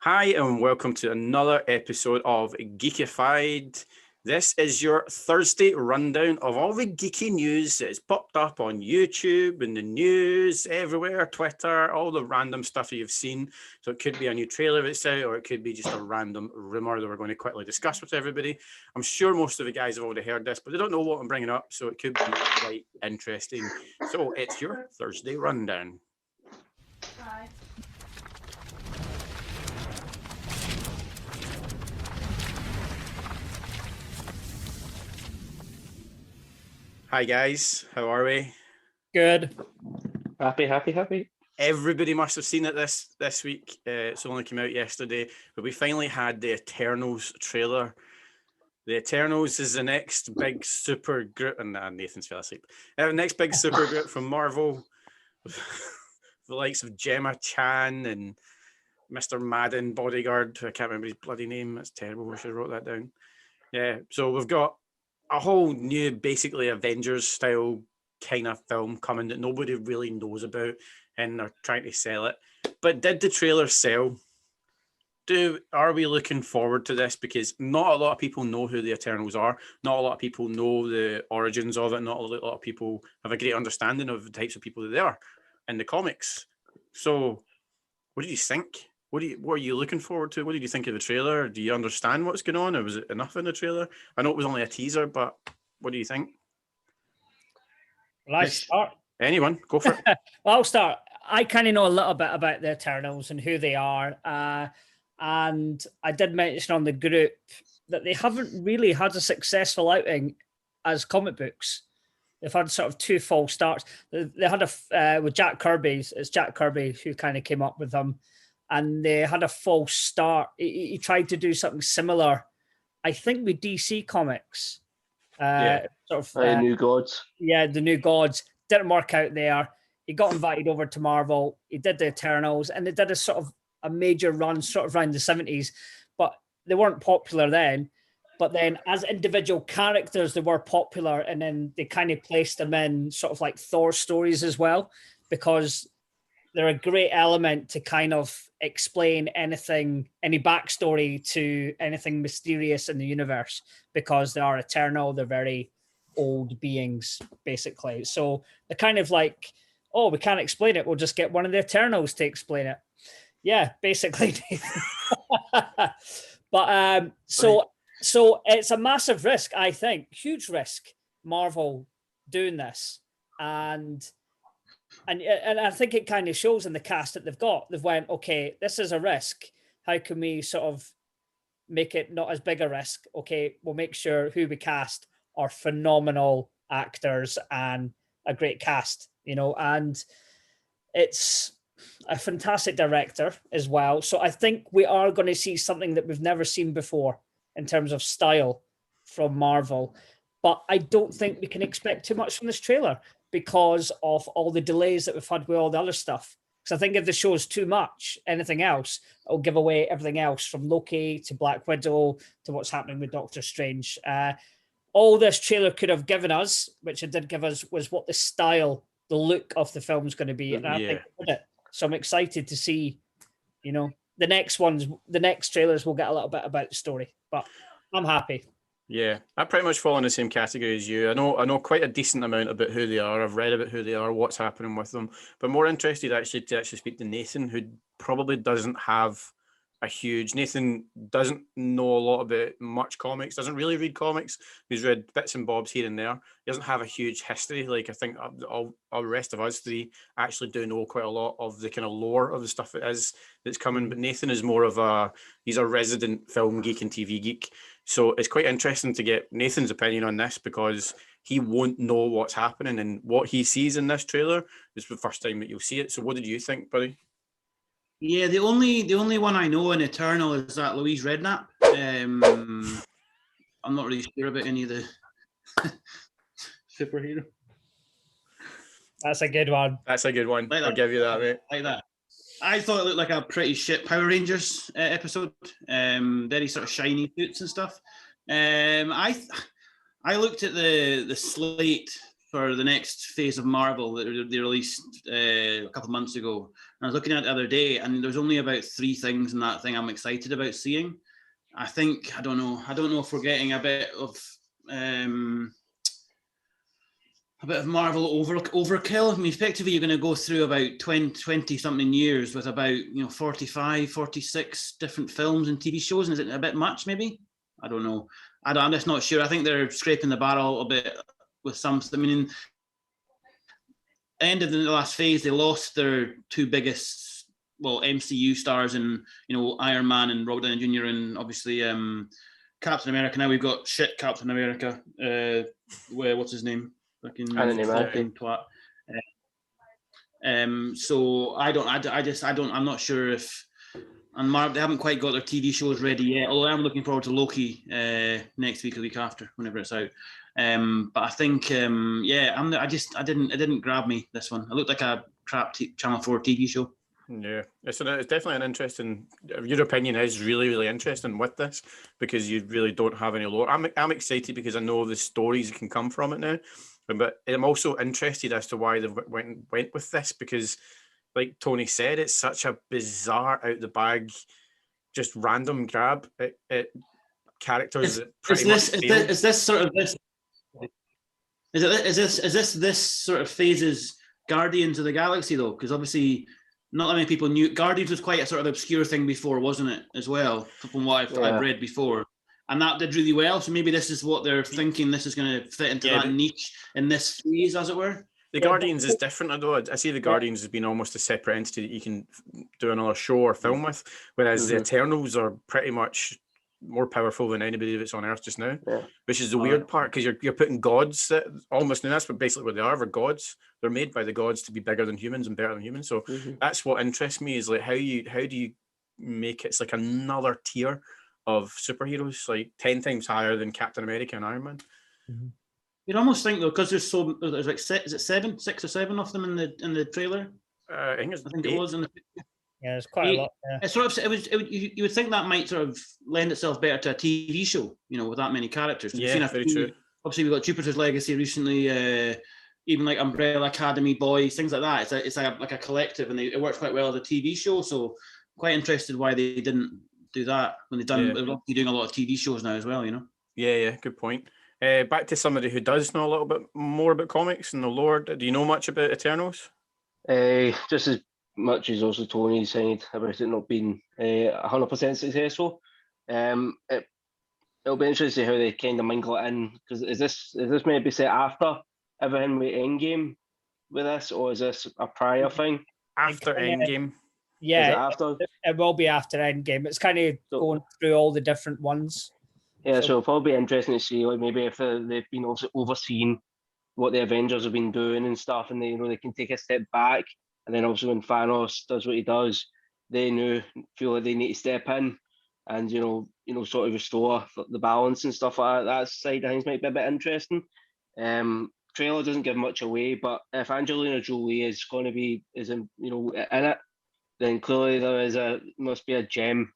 Hi, and welcome to another episode of Geekified. This is your Thursday rundown of all the geeky news that's popped up on YouTube and the news everywhere, Twitter, all the random stuff that you've seen. So it could be a new trailer that's out, or it could be just a random rumor that we're going to quickly discuss with everybody. I'm sure most of the guys have already heard this, but they don't know what I'm bringing up, so it could be quite interesting. So it's your Thursday rundown. Hi. Hi guys, how are we? Good. Happy. Everybody must have seen it this week. It's only came out yesterday, but we finally had the Eternals trailer. The Eternals is the next big super group, and Nathan's fell asleep. Next big super group from Marvel, the likes of Gemma Chan and Mr. Madden bodyguard. I can't remember his bloody name. That's terrible. I should have wrote that down. Yeah, so we've got a whole new, basically Avengers style kind of film coming that nobody really knows about, and they're trying to sell it. But did the trailer sell? Are we looking forward to this? Because not a lot of people know who the Eternals are. Not a lot of people know the origins of it. Not a lot of people have a great understanding of the types of people that they are in the comics. So what do you think? What are you looking forward to? What did you think of the trailer? Do you understand what's going on, or was it enough in the trailer? I know it was only a teaser, but what do you think? Will I start? Anyone, go for it. Well, I'll start. I kind of know a little bit about the Eternals and who they are. And I did mention on the group that they haven't really had a successful outing as comic books. They've had sort of two false starts. They had with Jack Kirby. It's Jack Kirby who kind of came up with them. And they had a false start. He tried to do something similar, I think, with DC Comics. New Gods. Yeah, the New Gods. Didn't work out there. He got invited over to Marvel. He did the Eternals, and they did a sort of a major run sort of around the 70s, but they weren't popular then. But then as individual characters, they were popular, and then they kind of placed them in sort of like Thor stories as well, because they're a great element to kind of explain anything, any backstory to anything mysterious in the universe, because they are eternal. They're very old beings, basically. So they're kind of like, oh, we can't explain it. We'll just get one of the Eternals to explain it. Yeah, basically. But so it's a massive risk, I think, huge risk, Marvel doing this. And I think it kind of shows in the cast that they've got. They've went, okay, this is a risk. How can we sort of make it not as big a risk? Okay, we'll make sure who we cast are phenomenal actors and a great cast, and it's a fantastic director as well. So I think we are going to see something that we've never seen before in terms of style from Marvel. But I don't think we can expect too much from this trailer because of all the delays that we've had with all the other stuff. Because I think if the show's too much, anything else, it'll give away everything else from Loki to Black Widow to what's happening with Doctor Strange. All this trailer could have given us, which it did give us, was what the style, the look of the film's going to be. And I think it did it. So I'm excited to see, the next trailers will get a little bit about the story. But I'm happy. Yeah, I pretty much fall in the same category as you. I know quite a decent amount about who they are. I've read about who they are, what's happening with them. But more interested to speak to Nathan, who probably doesn't have Nathan doesn't know a lot about much comics, doesn't really read comics. He's read bits and bobs here and there. He doesn't have a huge history. Like, I think all the rest of us three actually do know quite a lot of the kind of lore of the stuff that's coming. But Nathan is more of he's a resident film geek and TV geek. So it's quite interesting to get Nathan's opinion on this, because he won't know what's happening, and what he sees in this trailer is the first time that you'll see it. So what did you think, buddy? Yeah, the only one I know in Eternal is that Louise Redknapp. I'm not really sure about any of the superhero. That's a good one. That's a good one. I'll give you that, mate. Like that. I thought it looked like a pretty shit Power Rangers episode. Very sort of shiny suits and stuff. I looked at the slate for the next phase of Marvel that they released a couple of months ago. And I was looking at it the other day, and there's only about 3 things in that thing I'm excited about seeing. I don't know if we're getting a bit of Marvel overkill. I mean, effectively, you're going to go through about 20 something years with about 45, 46 different films and TV shows. And is it a bit much? Maybe, I don't know. I'm just not sure. I think they're scraping the barrel a little bit with some. I mean, in the end of the last phase, they lost their 2 biggest, MCU stars, in Iron Man and Robert Downey Jr. and obviously Captain America. Now we've got shit Captain America. What's his name? Anthony Mackie. Twat. So I'm not sure if, and they haven't quite got their TV shows ready yet. Although I'm looking forward to Loki next week or the week after, whenever it's out. But I think, it didn't grab me, this one. It looked like a crap Channel 4 TV show. Yeah, so it's definitely an interesting. Your opinion is really, really interesting with this, because you really don't have any lore. I'm excited because I know the stories that can come from it now, but I'm also interested as to why they went with this, because, like Tony said, it's such a bizarre, out the bag, just random grab at characters that pretty much fail. Is this sort of phase's Guardians of the Galaxy though? Because obviously not that many people knew. Guardians was quite a sort of obscure thing before, wasn't it, as well, from what I've read before. And that did really well. So maybe this is what they're thinking. This is going to fit into that niche in this phase, as it were. The Guardians is different, though. I see the Guardians as being almost a separate entity that you can do another show or film with, whereas the Eternals are pretty much more powerful than anybody that's on Earth just now, which is the weird part, because you're putting gods that almost, and that's basically what they are. They're gods. They're made by the gods to be bigger than humans and better than humans. So that's what interests me, is like how do you make it? It's like another tier of superheroes, like 10 times higher than Captain America and Iron Man. You'd almost think though, because there's like is it 6 or 7 of them in the trailer? I think it was in the. Yeah, it's quite a lot. Yeah. It's sort of you would think that might sort of lend itself better to a TV show, with that many characters. Yeah, very true. Obviously, we've got Jupiter's Legacy recently, even like Umbrella Academy, Boys, things like that. It's like a collective, and it works quite well as a TV show. So, quite interested why they didn't do that when they're obviously doing a lot of TV shows now as well. Yeah, good point. Back to somebody who does know a little bit more about comics and the lore. Do you know much about Eternals? Just as much as also Tony said about it not being 100% successful. It'll be interesting to see how they kind of mingle it in, because is this maybe set after everything with Endgame with this, or is this a prior thing? After Endgame. Yeah, it will be after Endgame. It's kind of going through all the different ones. Yeah, so it'll probably be interesting to see, like, maybe if they've been also overseeing what the Avengers have been doing and stuff, and they can take a step back. And then also when Thanos does what he does, they feel like they need to step in and sort of restore the balance and stuff like that. That side of things might be a bit interesting. Trailer doesn't give much away, but if Angelina Jolie is going to be in it, then clearly there must be a gem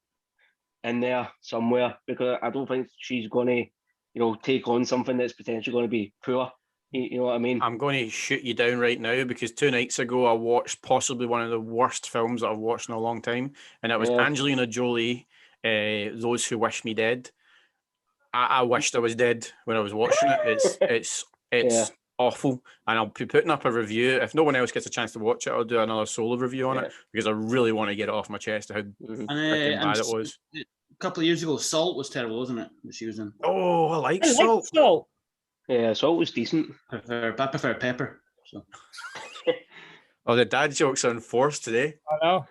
in there somewhere, because I don't think she's going to take on something that's potentially going to be poor. You know what I mean? I'm going to shoot you down right now, because 2 nights ago I watched possibly one of the worst films that I've watched in a long time, and it was Angelina Jolie, Those Who Wish Me Dead. I wished I was dead when I was watching it. It's awful, and I'll be putting up a review. If no one else gets a chance to watch it, I'll do another solo review on it, because I really want to get it off my chest how freaking bad it was. A couple of years ago, Salt was terrible, wasn't it? That she was in. Oh, I like Salt. Yeah, Salt was decent. I prefer Pepper. So. The dad jokes are enforced today. I know.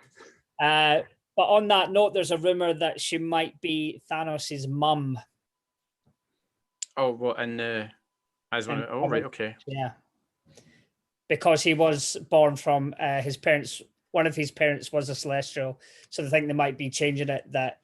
But on that note, there's a rumor that she might be Thanos' mum. Oh, what? Right, okay. Yeah. Because he was born from his parents. One of his parents was a Celestial, so they think they might be changing it that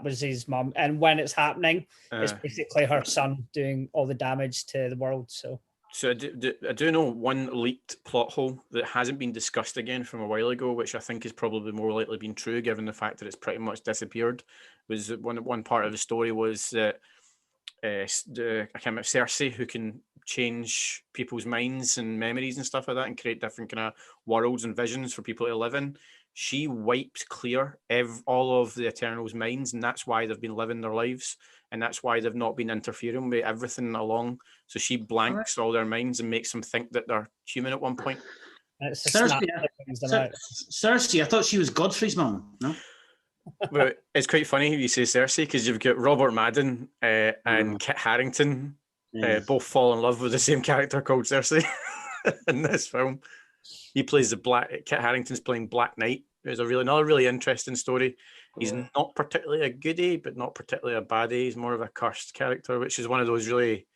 was his mum, and when it's happening, it's basically her son doing all the damage to the world. So I do know one leaked plot hole that hasn't been discussed again from a while ago, which I think is probably more likely been true, given the fact that it's pretty much disappeared. Was one part of the story was that I can't remember, Cersei, who can change people's minds and memories and stuff like that, and create different kind of worlds and visions for people to live in. She wiped clear all of the Eternals' minds, and that's why they've been living their lives, and that's why they've not been interfering with everything along. So she blanks all their minds and makes them think that they're human at one point. And it's a snap that brings them out. Cersei, I thought she was Godfrey's mom. No. Well, it's quite funny you say Cersei, because you've got Robert Madden and Kit Harington both fall in love with the same character called Cersei in this film. He plays Kit Harington's playing Black Knight. It's another really interesting story. He's not particularly a goodie, but not particularly a baddie. He's more of a cursed character, which is one of those really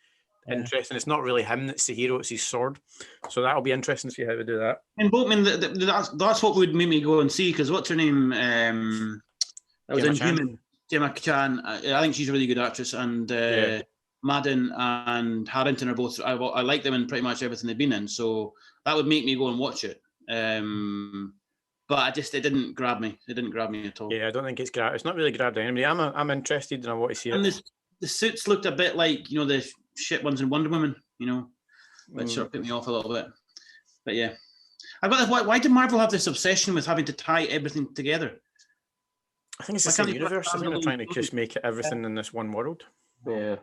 interesting. It's not really him that's the hero; it's his sword. So that'll be interesting to see how we do that. And Boatman, that's what would make me go and see, because what's her name? That was Inhuman. Gemma Chan. I think she's a really good actress, and Madden and Harrington are both. I like them in pretty much everything they've been in, so that would make me go and watch it. But it didn't grab me. It didn't grab me at all. Yeah, I don't think it's not really grabbed anybody. I'm interested, and I want to see it. And the suits looked a bit like the shit ones in Wonder Woman, which sort of put me off a little bit. But yeah, why did Marvel have this obsession with having to tie everything together? I think it's the same universe. I think they're trying to just make it everything in this one world. Yeah.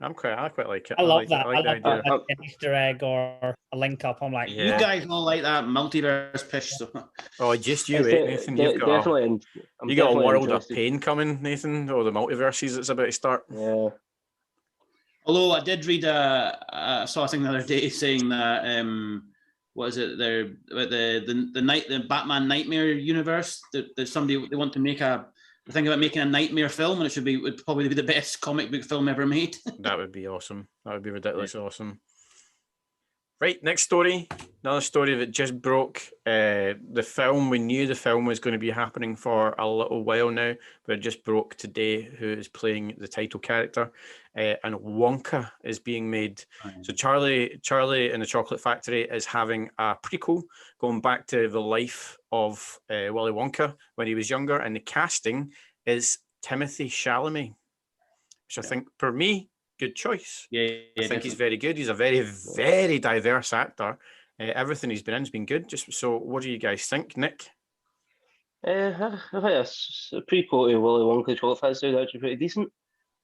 I quite like it. I love that. I like the idea. Like an Easter egg or a link up. I'm like, you guys all like that multiverse pish. So. Oh, just you wait, Nathan. You've got a world of pain coming, Nathan. Or the multiverses that's about to start. Yeah. Although I did read I saw a thing the other day saying that what is it? They're about the Batman Nightmare universe. There's somebody they want to make think about making a nightmare film, and it would probably be the best comic book film ever made. That would be awesome. That would be ridiculously awesome. Right, next story. Another story that just broke. The film, we knew the film was going to be happening for a little while now, but it just broke today who is playing the title character. And Wonka is being made. So Charlie and the Chocolate Factory is having a prequel going back to the life of Willy Wonka when he was younger. And the casting is Timothy Chalamet, which I think, for me, good choice. Yeah, I think he's very good. He's a very, very diverse actor. Everything he's been in has been good. So what do you guys think, Nick? I think a prequel to Willy Wonka Chocolate Factory is actually pretty decent.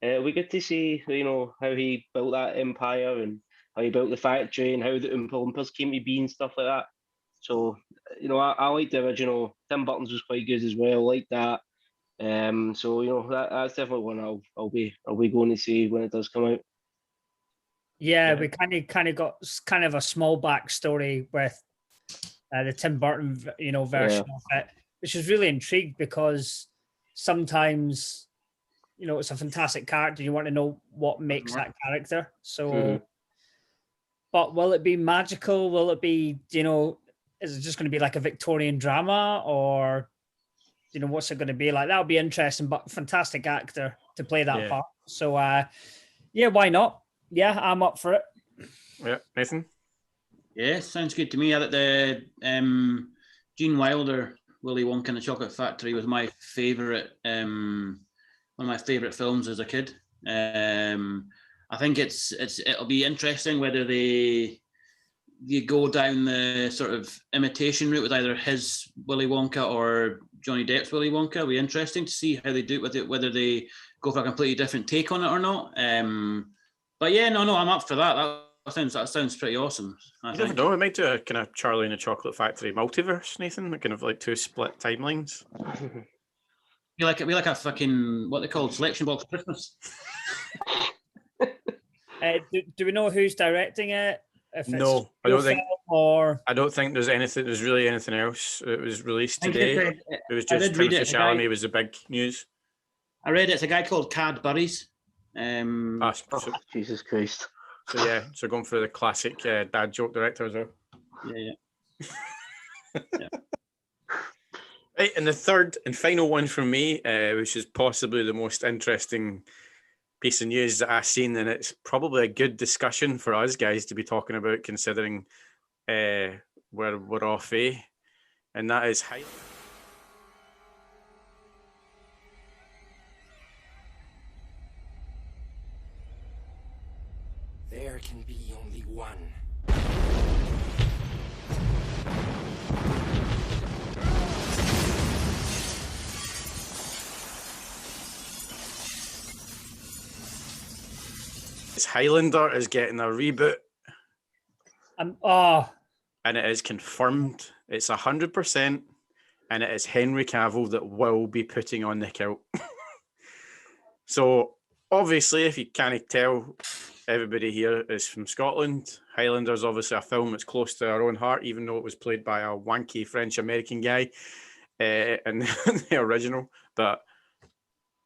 We get to see, how he built that empire and how he built the factory and how the Oompa Loompas came to be and stuff like that. So, I like the original. Tim Burton's was quite good as well. Like that. So that's definitely one I'll be going to see when it does come out. Yeah, we kind of got kind of a small backstory with the Tim Burton, version of it, which is really intrigued because sometimes, it's a fantastic character. You want to know what makes that character. So, but will it be magical? Will it be, is it just going to be like a Victorian drama, or, what's it going to be like? That'll be interesting, but fantastic actor to play that part. So, why not? Yeah, I'm up for it. Yeah, Nathan? Yeah, sounds good to me. I thought the Gene Wilder, Willy Wonka and the Chocolate Factory was my favourite, one of my favourite films as a kid. I think it'll be interesting whether you go down the sort of imitation route with either his Willy Wonka or Johnny Depp's Willy Wonka. It'll be interesting to see how they do it with it, whether they go for a completely different take on it or not. But yeah, no, I'm up for that. That sounds pretty awesome. I never know. We might do a kind of Charlie and the Chocolate Factory multiverse, Nathan. Kind of like two split timelines. We like a fucking what they call selection box Christmas. Do we know who's directing it? No, I don't think. Or I don't think there's anything. There's really anything else. It was released today. It was just Timothy Chalamet was the big news. I read it's a guy called Cadbury's. Jesus Christ. So going for the classic dad joke director as well. Yeah. Right, and the third and final one from me, which is possibly the most interesting piece of news that I've seen, and it's probably a good discussion for us guys to be talking about, considering we're off, and that is Highlander. There can be only one. Highlander is getting a reboot, Oh, and it is confirmed. It's 100%, and it is Henry Cavill that will be putting on the kilt. So, obviously, if you can't tell, everybody here is from Scotland. Highlander's obviously a film that's close to our own heart, even though it was played by a wanky French-American guy in the original. But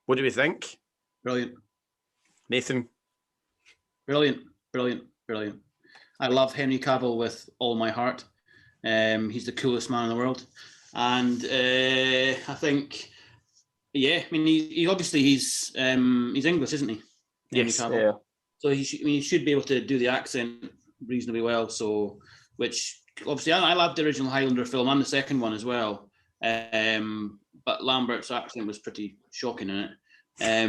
what do we think? Brilliant. Nathan? Brilliant. I love Henry Cavill with all my heart. He's the coolest man in the world. And I think, I mean, he obviously he's English, isn't he? Yes. Henry Cavill. Yeah. So he should be able to do the accent reasonably well. So, which obviously I loved the original Highlander film and the second one as well. But Lambert's accent was pretty shocking in it. But I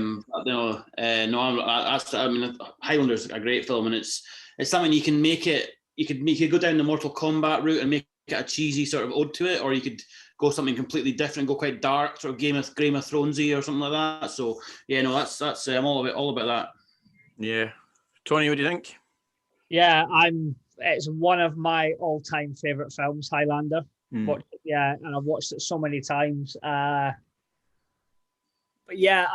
mean, Highlander's a great film, and it's something you can make it. You could go down the Mortal Kombat route and make it a cheesy sort of ode to it, or you could go something completely different, go quite dark, sort of Game of Thronesy or something like that. So that's I'm all about that. Yeah. Tony, what do you think? yeah, it's one of my all-time favorite films, Highlander. And I've watched it so many times. But yeah,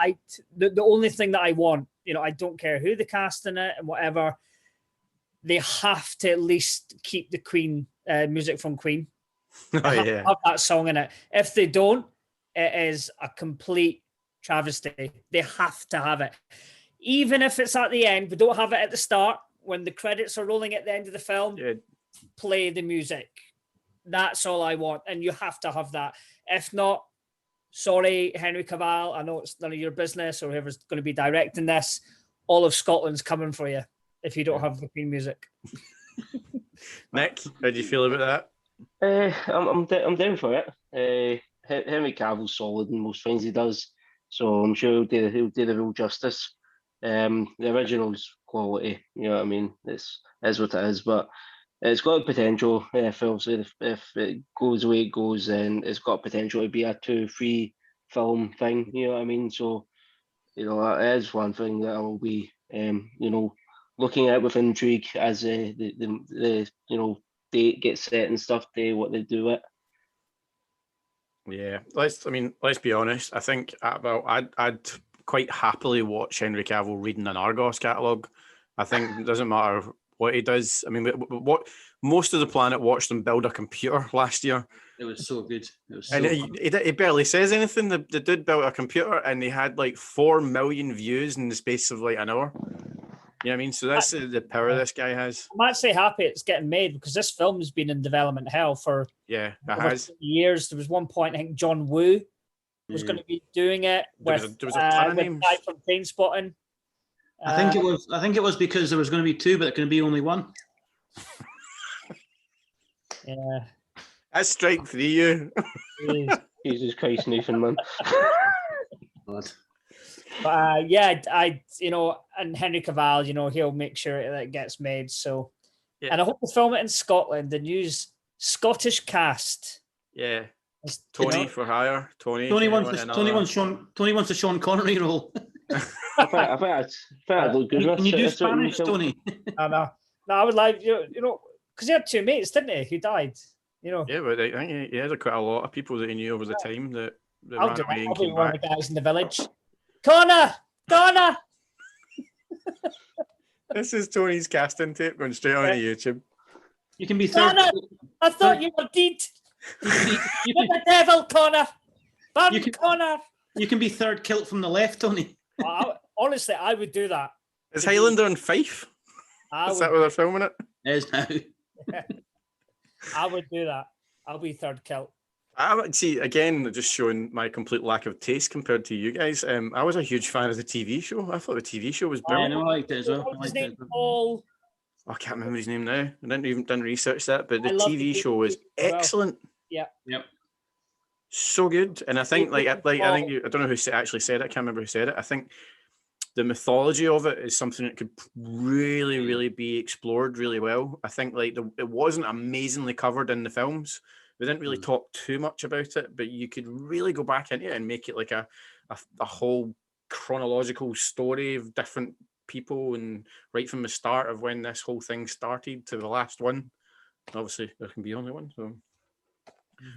the only thing that I want, I don't care who the cast in it and whatever, they have to at least keep the Queen music from Queen. They have to have that song in it. If they don't, it is a complete travesty. They have to have it. Even if it's at the end, we don't have it at the start. When the credits are rolling at the end of the film, play the music. That's all I want. And you have to have that. If not, sorry, Henry Cavill, I know it's none of your business or whoever's going to be directing this. All of Scotland's coming for you if you don't have the Queen music. Nick, how do you feel about that? I'm down for it. Henry Cavill's solid in most things he does, so I'm sure he'll do the real justice. The original's quality, you know what I mean? It's what it is, but it's got potential. If it goes the way it goes, then it's got potential to be a 2-3 film thing. You know what I mean? So, that is one thing that I will be, looking at with intrigue as the date gets set and stuff. What they do it. Yeah, let's be honest. I think I'd quite happily watch Henry Cavill reading an Argos catalogue. I think it doesn't matter what he does. I mean, what most of the planet watched him build a computer last year. It was so good. And he barely says anything. The dude built a computer and he had like 4 million views in the space of like an hour. You know what I mean? So that's the power this guy has. I'm actually happy it's getting made because this film has been in development hell for years. There was one point, I think John Woo was going to be doing it with there was a ton of names. Guy from Trainspotting. I think it was because there was going to be 2, but there can be only 1. Yeah. That's strike 3, you. Jesus Christ, Nathan, man. God. But and Henry Cavill, he'll make sure that it gets made. So, and I hope they film it in Scotland and use Scottish cast. Yeah. Tony for hire. Tony wants a Sean Connery role. I think I'd look good. Can you do Spanish, Tony? No, I would like because he had 2 mates, didn't he? Who died. Yeah, but I think he had quite a lot of people that he knew over the time that I'll be one of the guys in the village. Connor. This is Tony's casting tape going straight onto YouTube. You can be third. Connor, I thought you were dead. You're the devil, Connor. Connor. You can be third kilt from the left, Tony. Honestly, I would do that. Is Highlander in Fife? Is that where they're filming it? It is now. I would do that. I'll be third kilt. I would see again, just showing my complete lack of taste compared to you guys. I was a huge fan of the TV show. I thought the TV show was brilliant. I liked it as well. I can't remember his name now. I didn't research that, but the TV show was excellent. Yeah. Yep. So good, and I think I don't know who actually said it. I can't remember who said it. I think the mythology of it is something that could really, really be explored really well. I think like it wasn't amazingly covered in the films. We didn't really talk too much about it, but you could really go back into it and make it like a whole chronological story of different people, and right from the start of when this whole thing started to the last one. Obviously, there can be only one. So,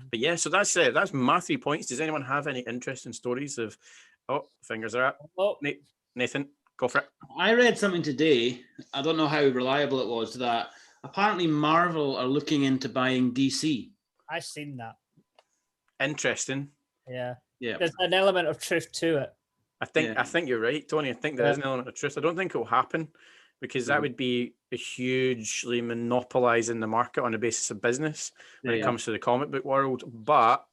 but yeah, so that's it. That's my 3 points. Does anyone have any interesting stories of? Oh, fingers are up. Oh, Nathan, go for it. I read something today. I don't know how reliable it was. That apparently Marvel are looking into buying DC. I've seen that. Interesting. Yeah. Yeah. There's an element of truth to it. I think you're right, Tony. I think there is an element of truth. I don't think it will happen because that would be a hugely monopolizing the market on the basis of business when it comes to the comic book world. But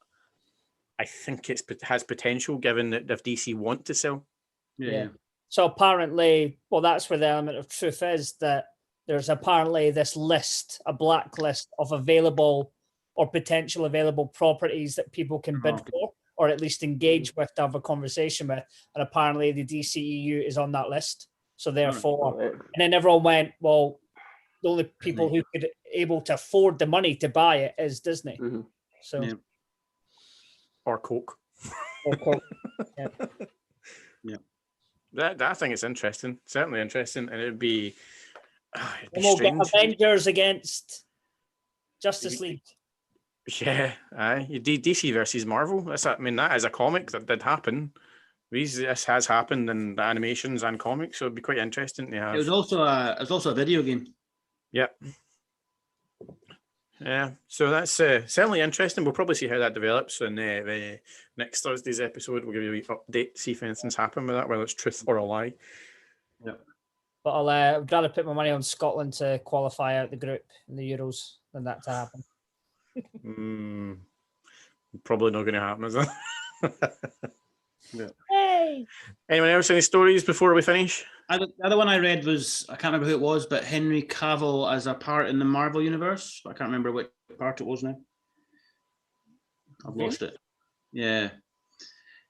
I think it has potential given that if DC want to sell. Yeah. So apparently, well, that's where the element of truth is, that there's apparently this list, a blacklist of available or potential available properties that people can bid for, or at least engage with to have a conversation with. And apparently the DCEU is on that list. So therefore, and then everyone went, well, the only people who could able to afford the money to buy it is Disney. So, or Coke. Or Coke. That I think it's interesting. Certainly interesting, and it'd be we'll strange. get Avengers against Justice League. Yeah, aye. DC versus Marvel. That is a comic that did happen. This has happened in the animations and comics, so it'd be quite interesting to have. It was also a video game. Yep. Yeah, so that's certainly interesting. We'll probably see how that develops in next Thursday's episode. We'll give you a wee update, see if anything's happened with that, whether it's truth or a lie. Yeah. But I'd rather put my money on Scotland to qualify out the group in the Euros than that to happen. Probably not going to happen, is it? Hey! Anyone else, any stories before we finish? The other one I read was, I can't remember who it was, but Henry Cavill as a part in the Marvel universe. I can't remember what part it was now. I've lost it. Yeah,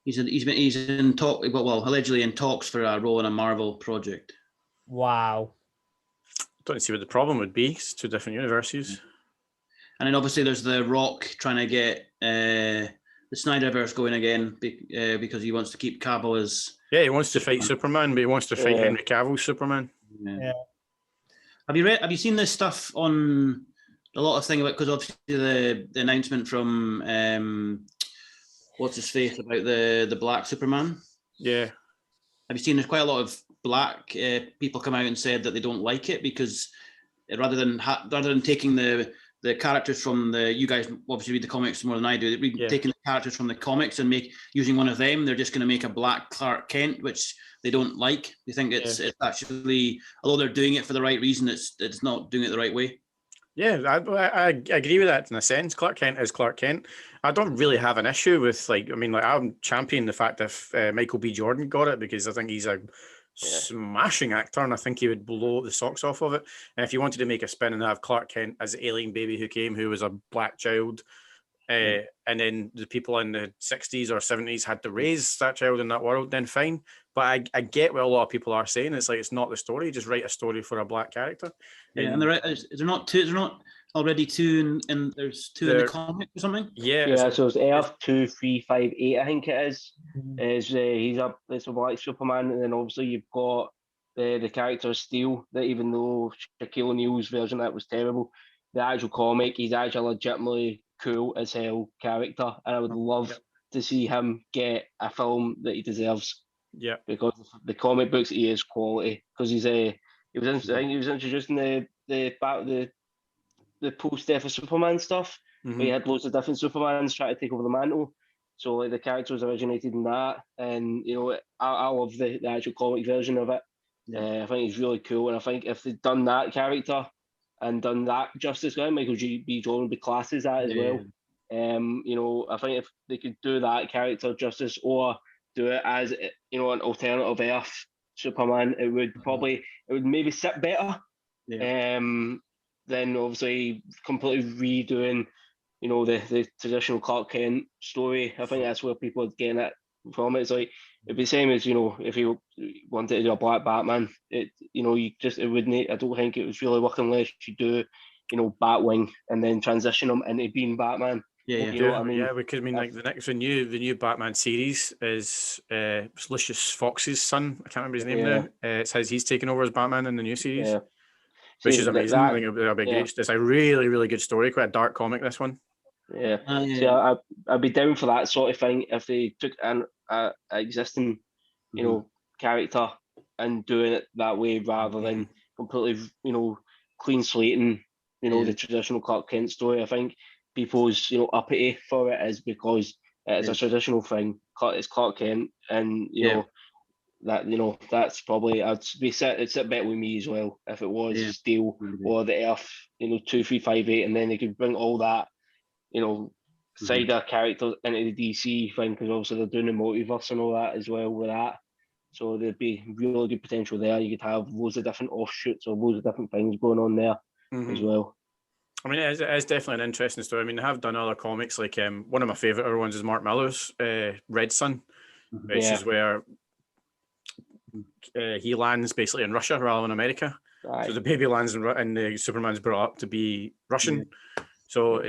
he's in talk. Well, allegedly in talks for a role in a Marvel project. Wow. Don't see what the problem would be. It's two different universes. And then obviously there's The Rock trying to get the Snyderverse going again because he wants to keep Cavill as. Yeah, he wants to fight Superman, but he wants to fight Henry Cavill's Superman. Yeah. Have you seen this stuff on a lot of things about, because obviously the announcement from what's his face about the black Superman? Yeah. Have you seen there's quite a lot of black people come out and said that they don't like it because rather than taking the characters from you guys obviously read the comics more than I do. Taking the characters from the comics and using one of them, they're just going to make a black Clark Kent, which they don't like. They think it's actually, although they're doing it for the right reason, it's not doing it the right way. Yeah, I agree with that in a sense. Clark Kent is Clark Kent. I don't really have an issue with I'm championing the fact if Michael B. Jordan got it because I think he's a smashing actor, and I think he would blow the socks off of it. And if you wanted to make a spin and have Clark Kent as the alien baby who was a black child, and then the people in the 60s or 70s had to raise that child in that world, then fine. But I get what a lot of people are saying. It's like, it's not the story. Just write a story for a black character. Yeah, and is there not already two, and there's two in the comic or something? Yeah, so it's F2358, I think it is. It's a black Superman, and then obviously you've got the character Steel, that even though Shaquille O'Neal's version of that was terrible, the actual comic, he's actually a legitimately cool as hell character, and I would love to see him get a film that he deserves. Yeah, because the comic books, he is quality. Because I think he was introducing the post death of Superman stuff. Mm-hmm. We had loads of different Supermans trying to take over the mantle. So like the characters originated in that, and I love the actual comic version of it. I think it's really cool, and I think if they'd done that character and done that justice, Michael B. Jordan would be classed as that as well. I think if they could do that character justice, or do it as an alternative Earth Superman, it would maybe sit better. Then obviously completely redoing, the traditional Clark Kent story. I think that's where people are getting it from it. It's like it'd be the same as, you know, if you wanted to do a Black Batman, it wouldn't. I don't think it was really working unless you do, you know, Batwing and then transition him into being Batman. Yeah. You know what I mean? Yeah, because I mean, like the new Batman series is Lucius Fox's son. I can't remember his name now. It says he's taken over as Batman in the new series, Yeah. which See, is amazing. I think it'll be yeah. great. It's a really, really good story. Quite a dark comic, this one. Yeah. Yeah. So I'd be down for that sort of thing if they took an existing, you know, character and doing it that way rather than completely, you know, clean slating, you know, the traditional Clark Kent story. I think people's, you know, uppity for it is because it is a traditional thing. It's Clark Kent, and you know that, you know, that's probably it's a bet with me as well if it was Steel or the Earth, you know, 2358, and then they could bring all that, you know, side of characters into the DC thing, because obviously they're doing the multiverse and all that as well with that. So there'd be really good potential there. You could have loads of different offshoots or loads of different things going on there as well. I mean, it is definitely an interesting story. I mean, they have done other comics, like one of my favourite ones is Mark Millar's Red Sun, which is where he lands basically in Russia rather than America. So the baby lands and the Superman's brought up to be Russian. So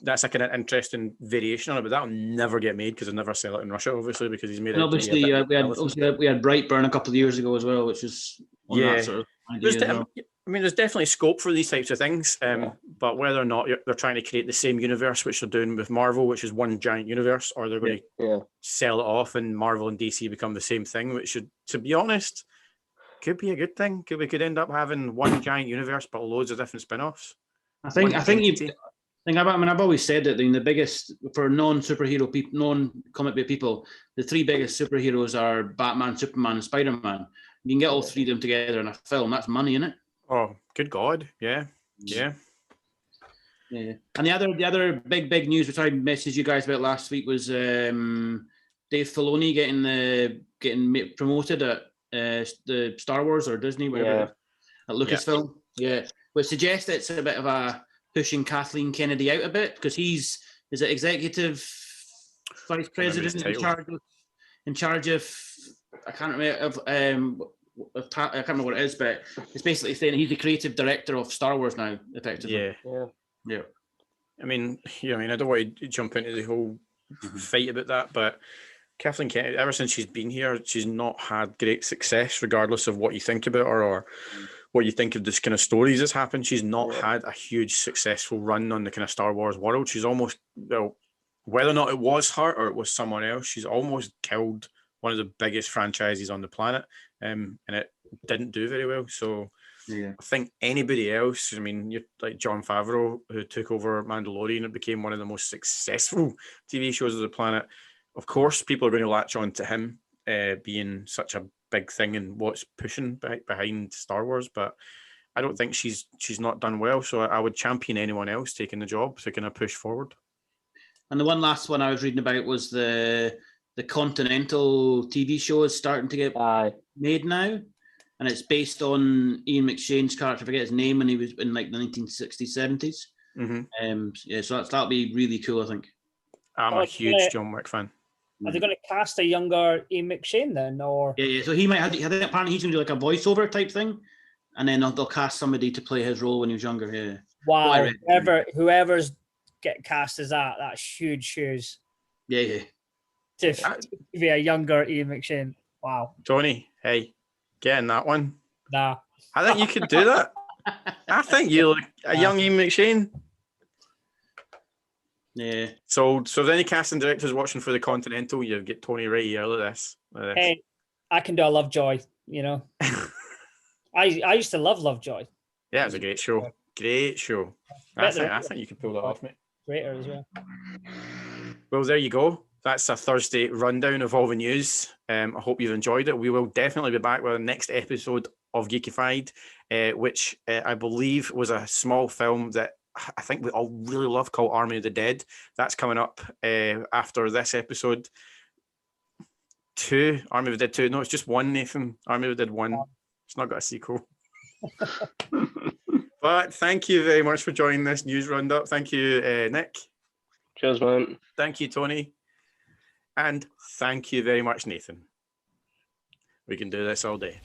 that's a kind of interesting variation on it, but that'll never get made because they never sell it in Russia, obviously, because he's made it. Obviously, we had Brightburn a couple of years ago as well, which is on that sort of idea as well. I mean, there's definitely scope for these types of things, but whether or not they're trying to create the same universe, which they're doing with Marvel, which is one giant universe, or they're going to sell it off and Marvel and DC become the same thing, which should, to be honest, could be a good thing. We could end up having one giant universe, but loads of different spin-offs. I've always said that the biggest for non-superhero people, non-comic book people, the three biggest superheroes are Batman, Superman, and Spider-Man. You can get all three of them together in a film. That's money, isn't it? Oh, good God! Yeah. And the other big news, which I messaged you guys about last week, was Dave Filoni getting promoted at the Star Wars or Disney, whatever, at Lucasfilm. Which suggests it's a bit of a pushing Kathleen Kennedy out a bit, because is it executive vice president in charge of I can't remember I can't remember what it is, but it's basically saying he's the creative director of Star Wars now, effectively. Yeah. I mean, I don't want to jump into the whole fight about that, but Kathleen Kennedy, ever since she's been here, she's not had great success, regardless of what you think about her or what you think of this kind of stories that's happened. She's not had a huge successful run on the kind of Star Wars world. She's almost, whether or not it was her or it was someone else, she's almost killed one of the biggest franchises on the planet, and it didn't do very well. So I think anybody else, I mean, you're like Jon Favreau, who took over Mandalorian, it became one of the most successful TV shows of the planet. Of course, people are going to latch on to him being such a big thing and what's pushing behind Star Wars, but I don't think she's not done well. So I would champion anyone else taking the job to kind of push forward. And the one last one I was reading about was the Continental TV show is starting to get made now, and it's based on Ian McShane's character. I forget his name, when he was in like the 1960s, 70s. So that'll be really cool, I think. I'm a huge John Wick fan. Are they going to cast a younger Ian McShane then, or? Yeah. So he might have. I think apparently he's going to do like a voiceover type thing, and then they'll cast somebody to play his role when he was younger. Yeah. Wow. Whoever's get cast as that's huge shoes. Yeah. To be a younger Ian McShane. Wow. Tony, hey, get in that one. Nah. I think you could do that. I think you look a young Ian McShane. Yeah. So if any casting directors watching for the Continental, you get Tony right here. Look at this. Hey, I can do a Lovejoy, I used to love Lovejoy. Yeah, it was a great show. Great show. I think you could pull that off, mate. Greater as well. Well, there you go. That's a Thursday rundown of all the news. I hope you've enjoyed it. We will definitely be back with the next episode of Geekified, which I believe was a small film that I think we all really love, called Army of the Dead. That's coming up after this episode. 2, Army of the Dead 2. No, it's just 1, Nathan. Army of the Dead 1. It's not got a sequel. But thank you very much for joining this news roundup. Thank you, Nick. Cheers, man. Thank you, Tony. And thank you very much, Nathan. We can do this all day.